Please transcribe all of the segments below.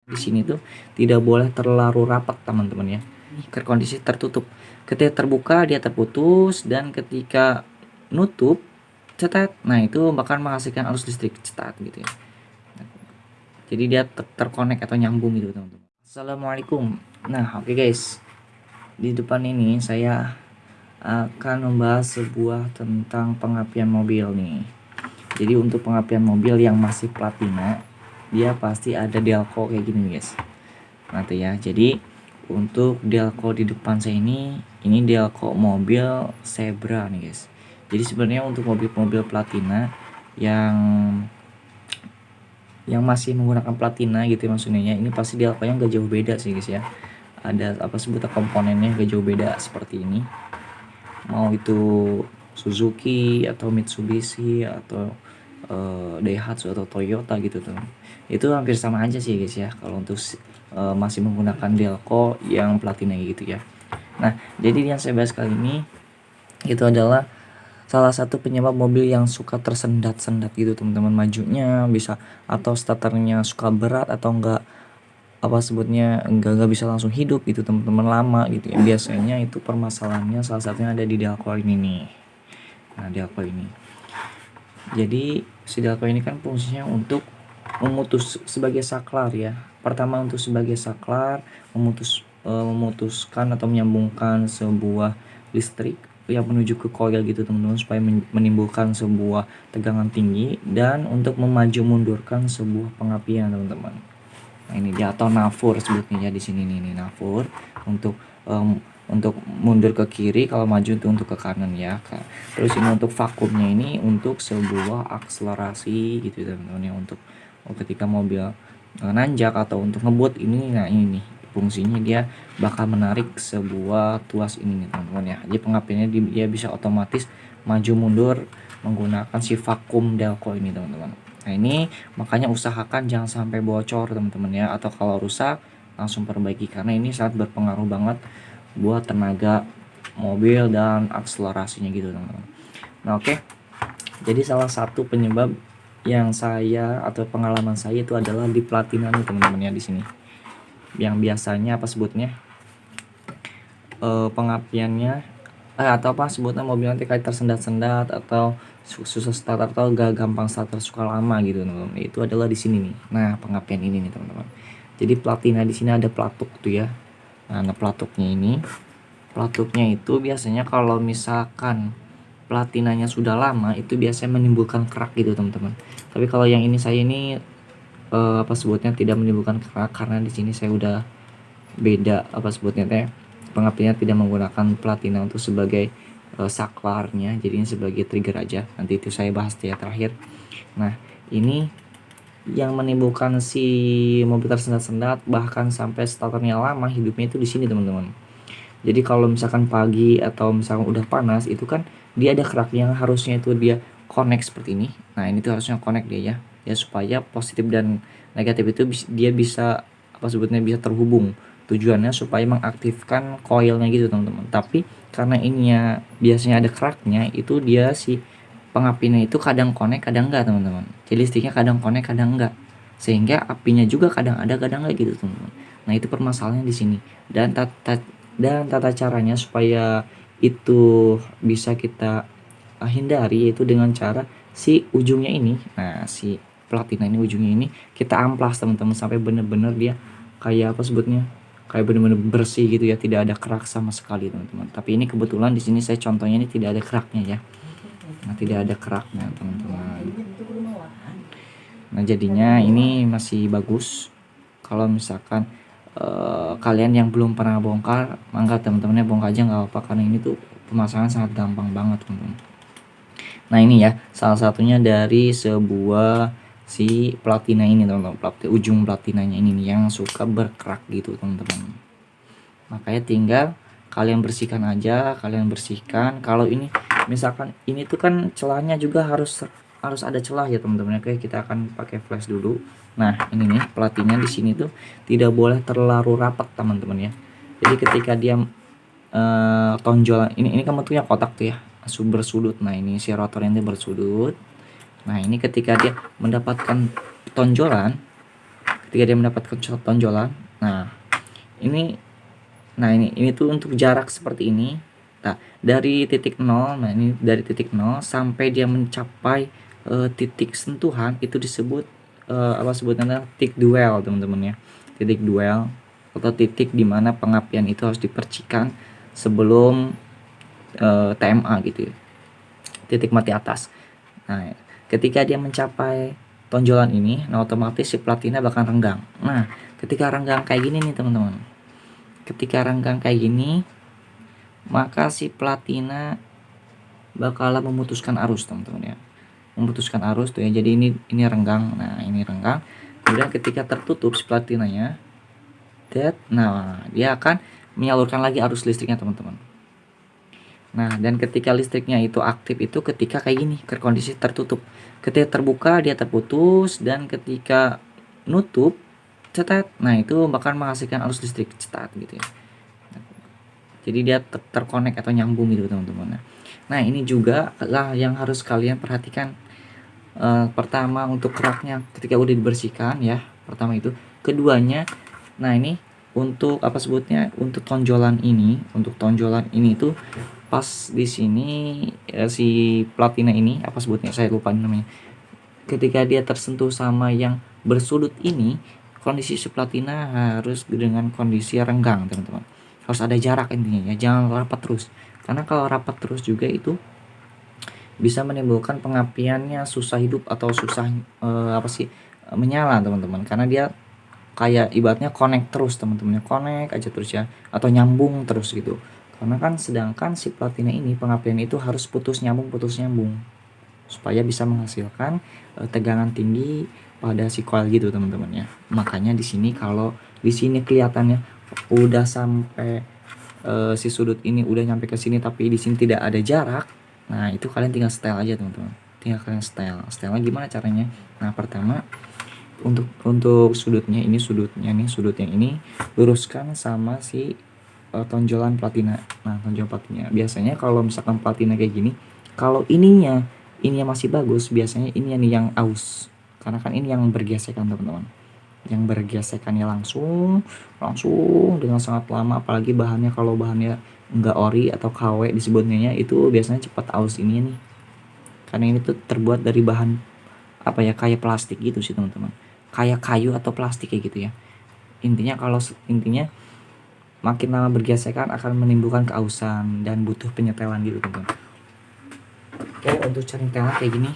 Di sini tuh tidak boleh terlalu rapat teman-teman ya, ke kondisi tertutup. Ketika terbuka dia terputus, dan ketika nutup cetat, nah itu bakal menghasilkan arus listrik cetat gitu ya. Jadi dia terkonek atau nyambung gitu teman-teman. Assalamualaikum. Nah oke guys, di depan ini saya akan membahas sebuah tentang pengapian mobil nih. Jadi untuk pengapian mobil yang masih platina, dia pasti ada delco kayak gini guys. Nanti ya, jadi untuk delco di depan saya ini delco mobil Zebra nih guys. Jadi sebenarnya untuk mobil-mobil platina yang masih menggunakan platina gitu ya, maksudnya ini pasti delconya nggak jauh beda sih guys ya. Ada apa sebutan komponennya nggak jauh beda seperti ini, mau itu Suzuki atau Mitsubishi atau Daihatsu atau Toyota gitu tuh, itu hampir sama aja sih guys ya kalau untuk masih menggunakan delco yang platina gitu ya. Nah jadi yang saya bahas kali ini itu adalah salah satu penyebab mobil yang suka tersendat-sendat gitu teman-teman, majunya bisa, atau starternya suka berat atau enggak apa sebutnya enggak bisa langsung hidup gitu teman-teman, lama gitu ya. Biasanya itu permasalahannya salah satunya ada di delco ini nih. Nah delco ini, jadi si delco ini kan fungsinya untuk memutus sebagai saklar ya. Pertama untuk sebagai saklar, memutuskan atau menyambungkan sebuah listrik yang menuju ke coil gitu teman-teman, supaya menimbulkan sebuah tegangan tinggi, dan untuk memaju mundurkan sebuah pengapian teman-teman. Nah ini dia, atau nafur sebutnya ya di sini nih nafur, untuk mundur ke kiri, kalau maju itu untuk ke kanan ya. Terus ini untuk vakumnya ini untuk sebuah akselerasi gitu teman-teman ya, untuk ketika mobil nanjak atau untuk ngebut ini. Nah ini nih fungsinya, dia bakal menarik sebuah tuas ini nih teman-teman ya. Jadi pengapiannya dia bisa otomatis maju mundur menggunakan si vakum delco ini teman-teman. Nah ini makanya usahakan jangan sampai bocor teman-teman ya, atau kalau rusak langsung perbaiki, karena ini sangat berpengaruh banget buat tenaga mobil dan akselerasinya gitu teman-teman. Nah oke, jadi salah satu penyebab yang saya atau pengalaman saya itu adalah di platina nih teman-teman ya, di sini yang biasanya apa sebutnya pengapiannya atau apa sebutnya mobil nanti kayak tersendat-sendat atau susah starter atau gak gampang starter, suka lama gitu teman-teman. Itu adalah di sini nih. Nah pengapian ini nih teman-teman. Jadi platina di sini ada pelatuk tuh ya. Nah pelatuknya itu biasanya kalau misalkan platinanya sudah lama itu biasanya menimbulkan kerak gitu teman-teman. Tapi kalau yang ini saya ini apa sebutnya tidak menimbulkan kerak, karena di sini saya udah beda apa sebutnya teh, pengapiannya tidak menggunakan platina untuk sebagai saklarnya, jadi ini sebagai trigger aja. Nanti itu saya bahas ya terakhir. Nah ini yang menimbulkan si mobil tersendat-sendat bahkan sampai starternya lama hidupnya itu di sini teman-teman. Jadi kalau misalkan pagi atau misalkan udah panas itu kan dia ada kerak yang harusnya itu dia connect seperti ini. Nah ini tuh harusnya connect dia ya supaya positif dan negatif itu dia bisa apa sebutnya bisa terhubung. Tujuannya supaya mengaktifkan coilnya gitu teman-teman. Tapi karena ininya biasanya ada keraknya, itu dia si pengapinya itu kadang connect kadang enggak teman-teman. Jadi listriknya kadang connect kadang enggak, sehingga apinya juga kadang ada kadang enggak gitu teman-teman. Nah itu permasalahannya di sini, dan tata caranya supaya itu bisa kita hindari yaitu dengan cara si ujungnya ini, nah si platina ini ujungnya ini kita amplas teman-teman sampai bener-bener dia kayak apa sebutnya kayak bener-bener bersih gitu ya, tidak ada kerak sama sekali teman-teman. Tapi ini kebetulan di sini saya contohnya ini tidak ada keraknya ya. Nah tidak ada keraknya teman-teman. Nah jadinya ini masih bagus. Kalau misalkan kalian yang belum pernah bongkar, mangga teman-temannya bongkar aja nggak apa-apa, karena ini tuh pemasangan sangat gampang banget teman-teman. Nah ini ya salah satunya dari sebuah si platina ini teman-teman, ujung platinanya ini nih yang suka berkerak gitu teman-teman. Makanya tinggal kalian bersihkan aja, kalau ini misalkan ini tuh kan celahnya juga harus ada celah ya teman-teman. Oke kita akan pakai flash dulu. Nah ini nih platinnya di sini tuh tidak boleh terlalu rapat teman-teman ya. Jadi ketika dia tonjolan ini kan bentuknya kotak tuh ya, bersudut. Nah ini si rotornya bersudut. Nah ini ketika dia mendapatkan tonjolan ketika dia mendapatkan tonjolan. Nah ini tuh untuk jarak seperti ini. Nah, dari titik 0, nah ini dari titik 0 sampai dia mencapai titik sentuhan itu disebut apa sebutnya, titik duel teman-teman ya. Titik duel atau titik dimana pengapian itu harus dipercikan sebelum TMA gitu ya. Titik mati atas. Nah, ketika dia mencapai tonjolan ini, nah otomatis si platina bakal renggang. Nah, ketika renggang kayak gini nih teman-teman. Ketika renggang kayak gini, maka si platina bakalan memutuskan arus teman-teman ya. Memutuskan arus tuh ya. Jadi ini renggang. Nah, ini renggang. Kemudian ketika tertutup si platinanya, nah dia akan menyalurkan lagi arus listriknya teman-teman. Nah, dan ketika listriknya itu aktif itu ketika kayak gini, ke kondisi tertutup. Ketika terbuka dia terputus, dan ketika nutup cetat, nah itu bakal menghasilkan arus listrik cetat gitu ya. Jadi dia terkonek atau nyambung gitu teman-teman. Nah ini juga lah yang harus kalian perhatikan. Pertama untuk keraknya ketika udah dibersihkan ya, pertama itu. Keduanya, nah ini untuk apa sebutnya, untuk tonjolan ini tuh pas di sini si platina ini apa sebutnya, saya lupa namanya. Ketika dia tersentuh sama yang bersudut ini, kondisi si platina harus dengan kondisi renggang teman-teman. Harus ada jarak intinya ya, jangan rapat terus. Karena kalau rapat terus juga itu bisa menimbulkan pengapiannya susah hidup atau susah menyala teman-teman. Karena dia kayak ibaratnya connect terus teman-teman, connect aja terus ya, atau nyambung terus gitu. Karena kan sedangkan si platina ini pengapian itu harus putus nyambung supaya bisa menghasilkan tegangan tinggi pada si coil gitu teman-teman ya. Makanya di sini kalau di sini kelihatannya udah sampai si sudut ini udah nyampe ke sini tapi di sini tidak ada jarak. Nah, itu kalian tinggal setel aja teman-teman. Tinggal kalian setel. Setelnya gimana caranya? Nah, pertama untuk sudutnya ini, sudut yang ini luruskan sama si tonjolan platina. Nah, tonjolan platina. Biasanya kalau misalkan platina kayak gini, kalau ininya masih bagus, biasanya ini yang aus. Karena kan ini yang bergesekan teman-teman. Yang bergesekannya langsung dengan sangat lama, apalagi bahannya kalau bahannya enggak ori atau KW disebutnya itu biasanya cepat aus ini nih. Karena ini tuh terbuat dari bahan apa ya, kayak plastik gitu sih teman-teman. Kayak kayu atau plastik kayak gitu ya. Intinya makin lama bergesekan akan menimbulkan keausan dan butuh penyetelan gitu teman-teman. Oke, untuk cari nyetelan kayak gini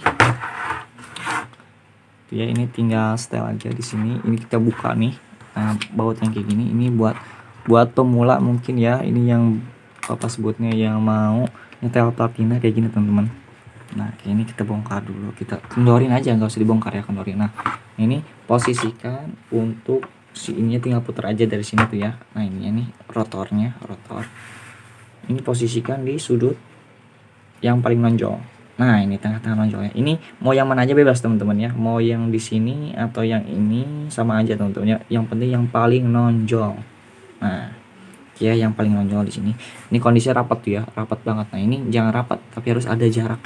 ya, ini tinggal setel aja di sini. Ini kita buka nih. Nah, baut yang kayak gini ini buat pemula mungkin ya. Ini yang apa sebutnya, yang mau nyetel platina kayak gini teman-teman. Nah, ini kita bongkar dulu, kita kendorin aja, nggak usah dibongkar ya, kendorin. Nah, ini posisikan untuk si ininya tinggal putar aja dari sini tuh ya. Nah, ini rotor. Ini posisikan di sudut yang paling nonjol. Nah, ini tengah-tengah nonjolnya. Ini mau yang mana aja bebas teman-teman ya. Mau yang di sini atau yang ini sama aja teman-teman ya. Yang penting yang paling nonjol. Nah, ya yang paling nonjol di sini. Ini kondisinya rapat tuh ya, rapat banget. Nah, ini jangan rapat tapi harus ada jarak.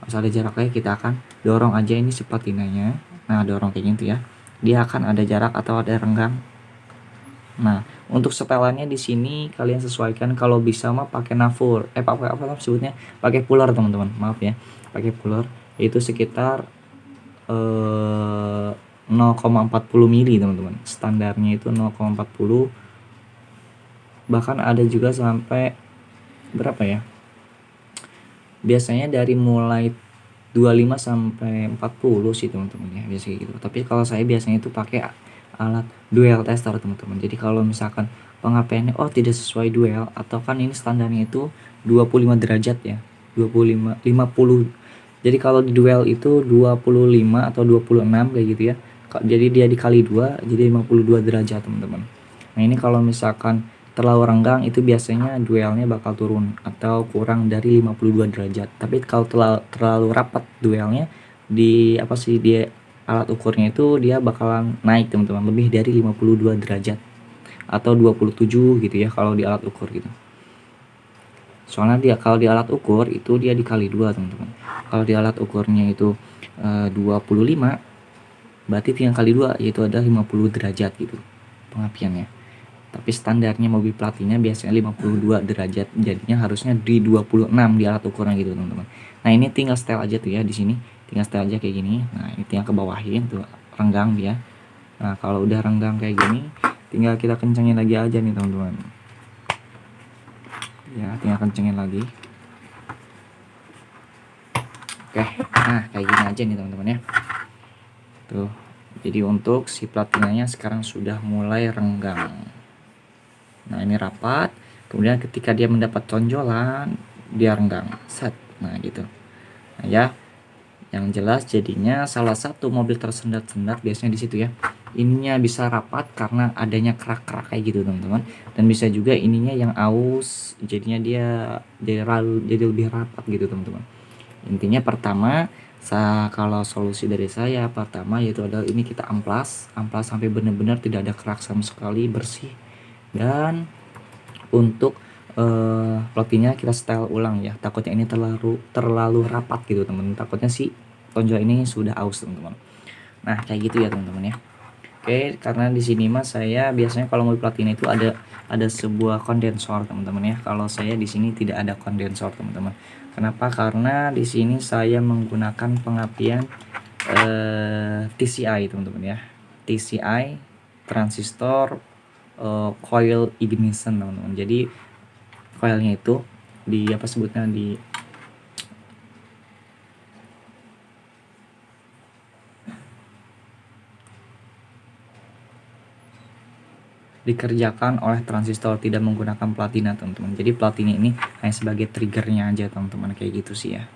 Harus ada jaraknya, kita akan dorong aja ini si platinanya. Nah, dorong kayak gitu ya. Dia akan ada jarak atau ada renggang. Nah, untuk setelannya di sini kalian sesuaikan, kalau bisa mah pakai nafur. Pakai apa sebutnya? Pakai puller teman-teman. Maaf ya. Pakai puller itu sekitar 0,40 mili teman-teman. Standarnya itu 0,40. Bahkan ada juga sampai berapa ya? Biasanya dari mulai 25 sampai 40 sih teman-teman ya, biasanya gitu. Tapi kalau saya biasanya itu pakai alat dual tester teman-teman. Jadi kalau misalkan pengapiannya tidak sesuai dual, atau kan ini standarnya itu 25 derajat ya, 50. Jadi kalau di dual itu 25 atau 26 kayak gitu ya. Jadi dia dikali 2 jadi 52 derajat teman-teman. Nah, ini kalau misalkan terlalu renggang itu biasanya duelnya bakal turun atau kurang dari 52 derajat. Tapi kalau terlalu rapat duelnya di alat ukurnya itu dia bakalan naik teman-teman, lebih dari 52 derajat atau 27 gitu ya kalau di alat ukur gitu. Soalnya kalau di alat ukur itu dia dikali 2 teman-teman. Kalau di alat ukurnya itu 25, berarti tinggal kali 2, yaitu ada 50 derajat gitu pengapiannya. Tapi standarnya mobil platina biasanya 52 derajat, jadinya harusnya di 26 di alat ukuran gitu teman-teman. Nah ini tinggal setel aja tuh ya, di sini tinggal setel aja kayak gini. Nah ini tinggal ke bawahin tuh, renggang dia. Nah kalau udah renggang kayak gini, tinggal kita kencengin lagi aja nih teman-teman. Ya tinggal kencengin lagi. Oke, nah kayak gini aja nih teman-teman ya. Tuh, jadi untuk si platinanya sekarang sudah mulai renggang. Nah ini rapat, kemudian ketika dia mendapat tonjolan, dia renggang, set. Nah gitu. Nah ya, yang jelas jadinya salah satu mobil tersendat-sendat biasanya di situ ya. Ininya bisa rapat karena adanya kerak-kerak kayak gitu teman-teman. Dan bisa juga ininya yang aus, jadinya dia jadi lebih rapat gitu teman-teman. Intinya pertama, kalau solusi dari saya pertama yaitu adalah ini kita amplas sampai benar-benar tidak ada kerak sama sekali, bersih. Dan untuk platinnya kita setel ulang ya, takutnya ini terlalu rapat gitu teman-teman, takutnya si tonjol ini sudah aus teman-teman. Nah kayak gitu ya teman-teman ya. Oke, karena di sini mas saya biasanya kalau mobil platina itu ada sebuah kondensor teman-teman ya. Kalau saya di sini tidak ada kondensor teman-teman. Kenapa? Karena di sini saya menggunakan pengapian TCI teman-teman ya. TCI transistor coil ignition teman-teman. Jadi coilnya itu di apa sebutnya dikerjakan oleh transistor, tidak menggunakan platina teman-teman. Jadi platina ini hanya sebagai triggernya aja teman-teman, kayak gitu sih ya.